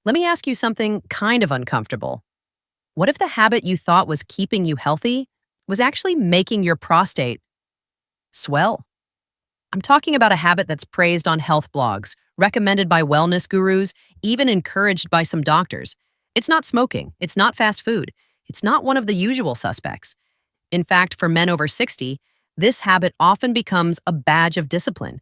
Let me ask you something kind of uncomfortable. What if the habit you thought was keeping you healthy was actually making your prostate swell? I'm talking about a habit that's praised on health blogs, recommended by wellness gurus, even encouraged by some doctors. It's not smoking, it's not fast food, it's not one of the usual suspects. In fact, for men over 60, this habit often becomes a badge of discipline.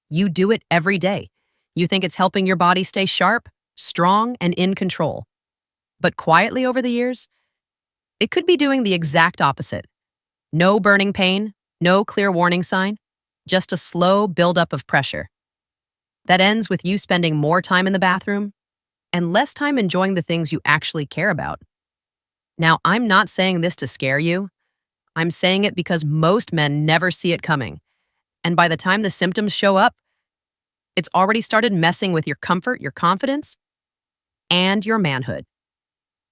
You do it every day. You think it's helping your body stay sharp, strong, and in control. But quietly over the years, it could be doing the exact opposite. No burning pain, no clear warning sign, just a slow buildup of pressure. That ends with you spending more time in the bathroom and less time enjoying the things you actually care about. Now, I'm not saying this to scare you. I'm saying it because most men never see it coming. And by the time the symptoms show up, it's already started messing with your comfort, your confidence, and your manhood.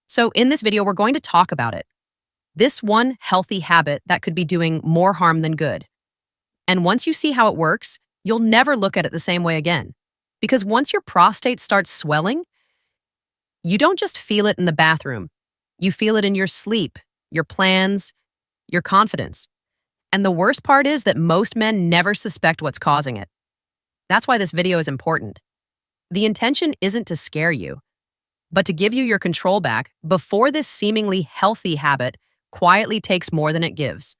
So in this video, we're going to talk about it. This one healthy habit that could be doing more harm than good. And once you see how it works, you'll never look at it the same way again. Because once your prostate starts swelling, you don't just feel it in the bathroom. You feel it in your sleep, your plans, your confidence. And the worst part is that most men never suspect what's causing it. That's why this video is important. The intention isn't to scare you, but to give you your control back before this seemingly healthy habit quietly takes more than it gives.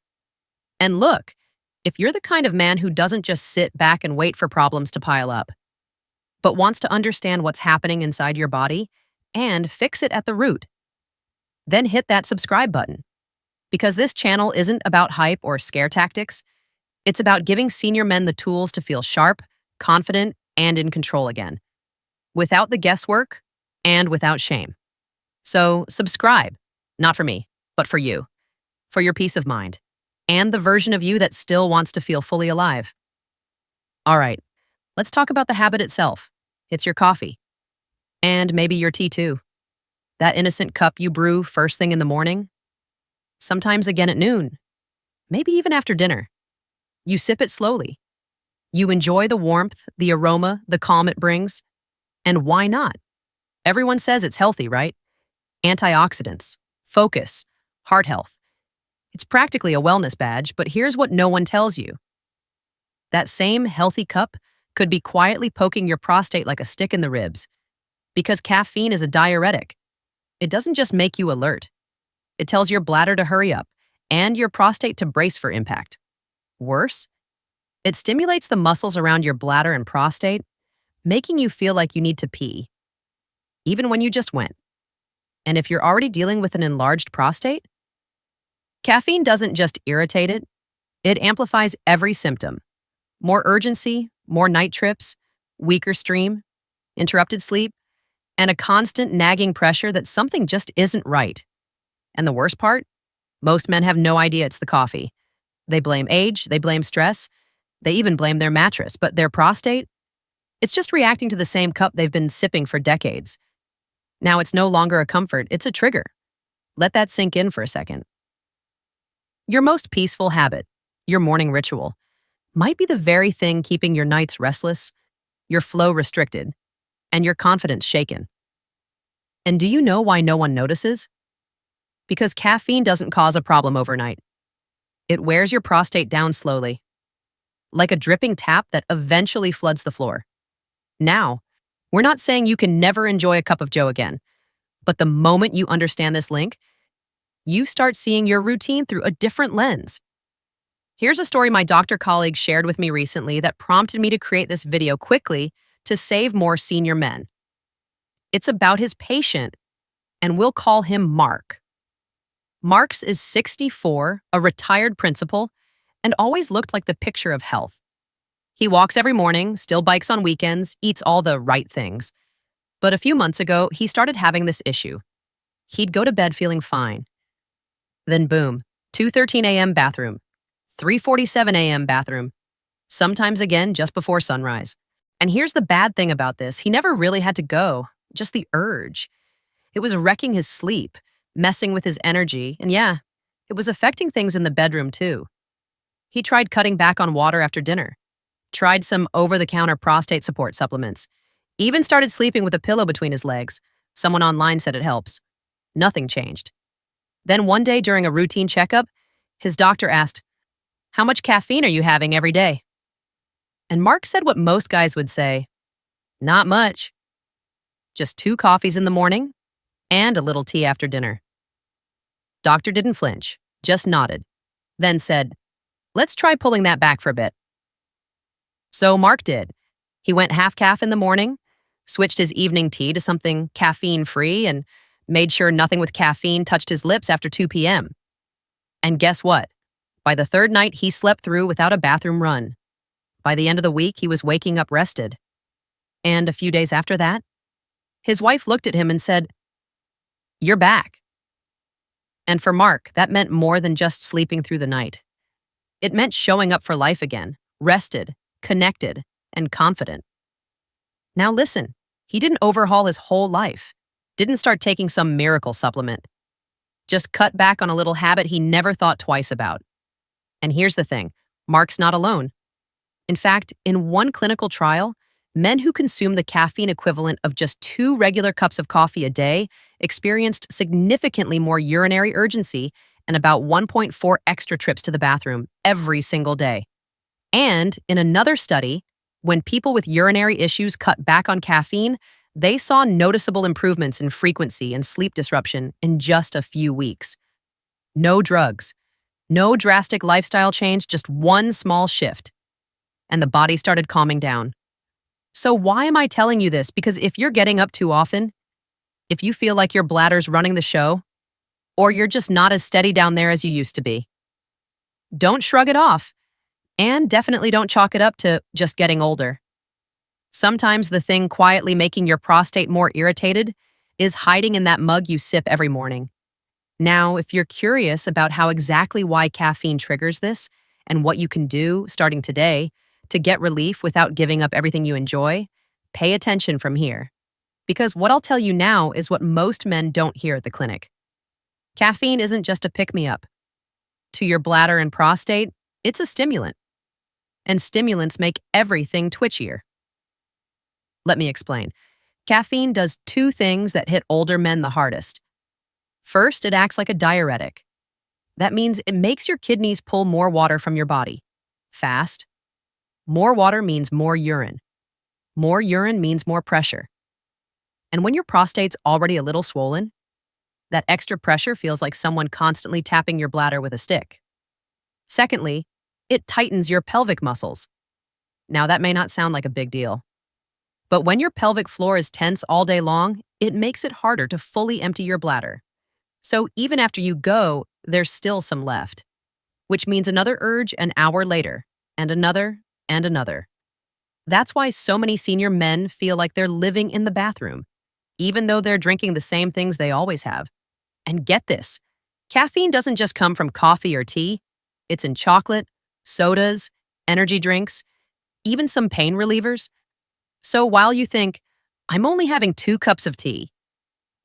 And look, if you're the kind of man who doesn't just sit back and wait for problems to pile up, but wants to understand what's happening inside your body and fix it at the root, then hit that subscribe button. Because this channel isn't about hype or scare tactics. It's about giving senior men the tools to feel sharp, confident, and in control again, without the guesswork and without shame. So subscribe, not for me, but for you, for your peace of mind, and the version of you that still wants to feel fully alive. All right, let's talk about the habit itself. It's your coffee. And maybe your tea too. That innocent cup you brew first thing in the morning, sometimes again at noon, maybe even after dinner. You sip it slowly. You enjoy the warmth, the aroma, the calm it brings. And why not? Everyone says it's healthy, right? Antioxidants, focus, heart health. It's practically a wellness badge, but here's what no one tells you. That same healthy cup could be quietly poking your prostate like a stick in the ribs, because caffeine is a diuretic. It doesn't just make you alert. It tells your bladder to hurry up and your prostate to brace for impact. Worse, it stimulates the muscles around your bladder and prostate, making you feel like you need to pee, even when you just went. And if you're already dealing with an enlarged prostate, caffeine doesn't just irritate it, it amplifies every symptom. More urgency, more night trips, weaker stream, interrupted sleep, and a constant nagging pressure that something just isn't right. And the worst part? Most men have no idea it's the coffee. They blame age, they blame stress, they even blame their mattress, but their prostate? It's just reacting to the same cup they've been sipping for decades. Now it's no longer a comfort, it's a trigger. Let that sink in for a second. Your most peaceful habit, your morning ritual, might be the very thing keeping your nights restless, your flow restricted, and your confidence shaken. And do you know why no one notices? Because caffeine doesn't cause a problem overnight. It wears your prostate down slowly, like a dripping tap that eventually floods the floor. Now, we're not saying you can never enjoy a cup of joe again, but the moment you understand this link, you start seeing your routine through a different lens. Here's a story my doctor colleague shared with me recently that prompted me to create this video quickly to save more senior men. It's about his patient, and we'll call him Mark. Marks is 64, a retired principal, and always looked like the picture of health. He walks every morning, still bikes on weekends, eats all the right things. But a few months ago, he started having this issue. He'd go to bed feeling fine. Then boom, 2:13 a.m. bathroom, 3:47 a.m. bathroom, sometimes again just before sunrise. And here's the bad thing about this. He never really had to go, just the urge. It was wrecking his sleep, messing with his energy, and yeah, it was affecting things in the bedroom too. He tried cutting back on water after dinner, tried some over-the-counter prostate support supplements, even started sleeping with a pillow between his legs, Someone online said it helps. Nothing changed. Then one day during a routine checkup, his doctor asked, "How much caffeine are you having every day?" And Mark said what most guys would say, "Not much. Just 2 coffees in the morning and a little tea after dinner." Doctor didn't flinch, just nodded, then said, "Let's try pulling that back for a bit." So Mark did. He went half calf in the morning, switched his evening tea to something caffeine-free, and made sure nothing with caffeine touched his lips after 2 p.m. And guess what? By the third night, he slept through without a bathroom run. By the end of the week, he was waking up rested. And a few days after that, his wife looked at him and said, "You're back." And for Mark, that meant more than just sleeping through the night. It meant showing up for life again, rested, connected, and confident. Now listen, he didn't overhaul his whole life, didn't start taking some miracle supplement. Just cut back on a little habit he never thought twice about. And here's the thing, Mark's not alone. In fact, in one clinical trial, men who consumed the caffeine equivalent of just 2 regular cups of coffee a day experienced significantly more urinary urgency and about 1.4 extra trips to the bathroom every single day. And in another study, when people with urinary issues cut back on caffeine, they saw noticeable improvements in frequency and sleep disruption in just a few weeks. No drugs, no drastic lifestyle change, just one small shift. And the body started calming down. So why am I telling you this? Because if you're getting up too often, if you feel like your bladder's running the show, or you're just not as steady down there as you used to be, don't shrug it off. And definitely don't chalk it up to just getting older. Sometimes the thing quietly making your prostate more irritated is hiding in that mug you sip every morning. Now, if you're curious about how exactly why caffeine triggers this and what you can do starting today to get relief without giving up everything you enjoy, pay attention from here. Because what I'll tell you now is what most men don't hear at the clinic. Caffeine isn't just a pick-me-up. To your bladder and prostate, it's a stimulant. And stimulants make everything twitchier. Let me explain. Caffeine does 2 things that hit older men the hardest. First, it acts like a diuretic. That means it makes your kidneys pull more water from your body. Fast. More water means more urine. More urine means more pressure. And when your prostate's already a little swollen, that extra pressure feels like someone constantly tapping your bladder with a stick. Secondly, it tightens your pelvic muscles. Now, that may not sound like a big deal, but when your pelvic floor is tense all day long, it makes it harder to fully empty your bladder. So even after you go, there's still some left, which means another urge an hour later, and another, and another. That's why so many senior men feel like they're living in the bathroom, even though they're drinking the same things they always have. And get this, caffeine doesn't just come from coffee or tea. It's in chocolate, sodas, energy drinks, even some pain relievers. So while you think, I'm only having 2 cups of tea,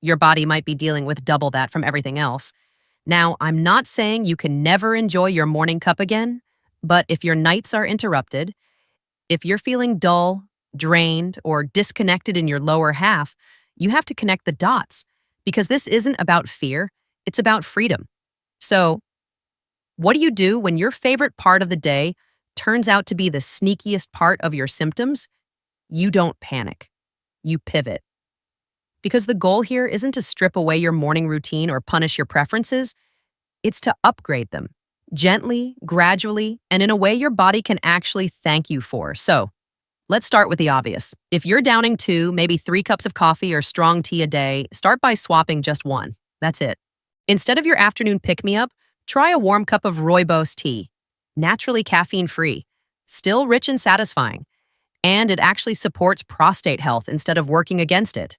your body might be dealing with double that from everything else. Now, I'm not saying you can never enjoy your morning cup again, but if your nights are interrupted, if you're feeling dull, drained, or disconnected in your lower half, you have to connect the dots, because this isn't about fear, it's about freedom. So, what do you do when your favorite part of the day turns out to be the sneakiest part of your symptoms? You don't panic. You pivot. Because the goal here isn't to strip away your morning routine or punish your preferences. It's to upgrade them, gently, gradually, and in a way your body can actually thank you for. So, let's start with the obvious. If you're downing 2, maybe 3 cups of coffee or strong tea a day, start by swapping just 1. That's it. Instead of your afternoon pick-me-up, try a warm cup of rooibos tea, naturally caffeine-free, still rich and satisfying, and it actually supports prostate health instead of working against it.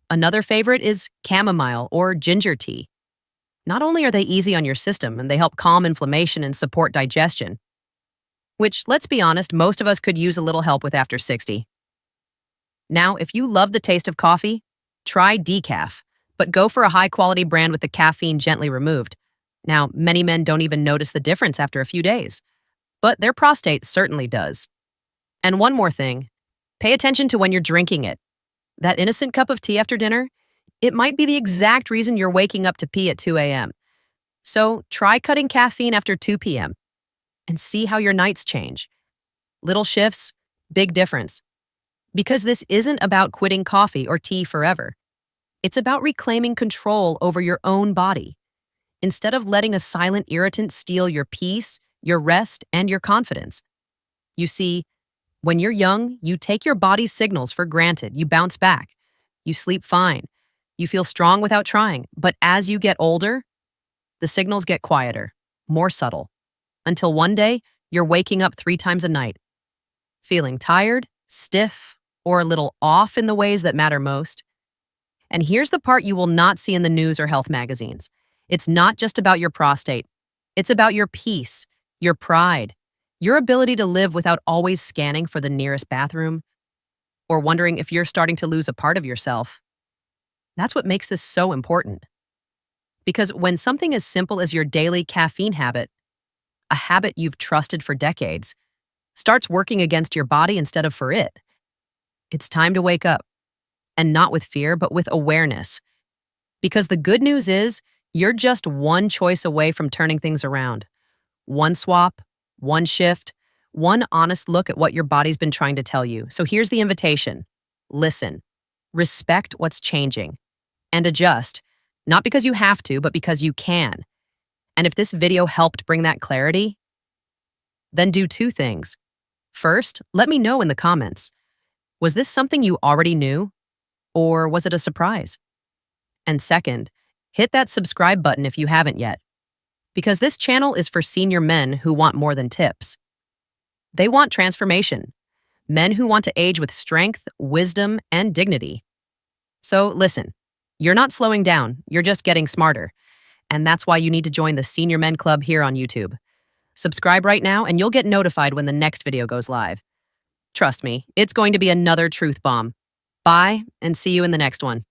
Another favorite is chamomile or ginger tea. Not only are they easy on your system and they help calm inflammation and support digestion, which, let's be honest, most of us could use a little help with after 60. Now, if you love the taste of coffee, try decaf, but go for a high-quality brand with the caffeine gently removed. Now, many men don't even notice the difference after a few days, but their prostate certainly does. And one more thing, pay attention to when you're drinking it. That innocent cup of tea after dinner, it might be the exact reason you're waking up to pee at 2 a.m. So try cutting caffeine after 2 p.m. and see how your nights change. Little shifts, big difference. Because this isn't about quitting coffee or tea forever. It's about reclaiming control over your own body. Instead of letting a silent irritant steal your peace, your rest, and your confidence. You see, when you're young, you take your body's signals for granted. You bounce back. You sleep fine. You feel strong without trying. But as you get older, the signals get quieter, more subtle, until one day you're waking up 3 times a night, feeling tired, stiff, or a little off in the ways that matter most. And here's the part you will not see in the news or health magazines. It's not just about your prostate. It's about your peace, your pride, your ability to live without always scanning for the nearest bathroom or wondering if you're starting to lose a part of yourself. That's what makes this so important. Because when something as simple as your daily caffeine habit, a habit you've trusted for decades, starts working against your body instead of for it, it's time to wake up. And not with fear, but with awareness. Because the good news is, you're just one choice away from turning things around. One swap, one shift, one honest look at what your body's been trying to tell you. So here's the invitation. Listen, respect what's changing, and adjust, not because you have to, but because you can. And if this video helped bring that clarity, then do 2 things. First, let me know in the comments. Was this something you already knew? Or was it a surprise? And second, hit that subscribe button if you haven't yet. Because this channel is for senior men who want more than tips. They want transformation. Men who want to age with strength, wisdom, and dignity. So listen, you're not slowing down, you're just getting smarter. And that's why you need to join the Senior Men Club here on YouTube. Subscribe right now and you'll get notified when the next video goes live. Trust me, it's going to be another truth bomb. Bye, and see you in the next one.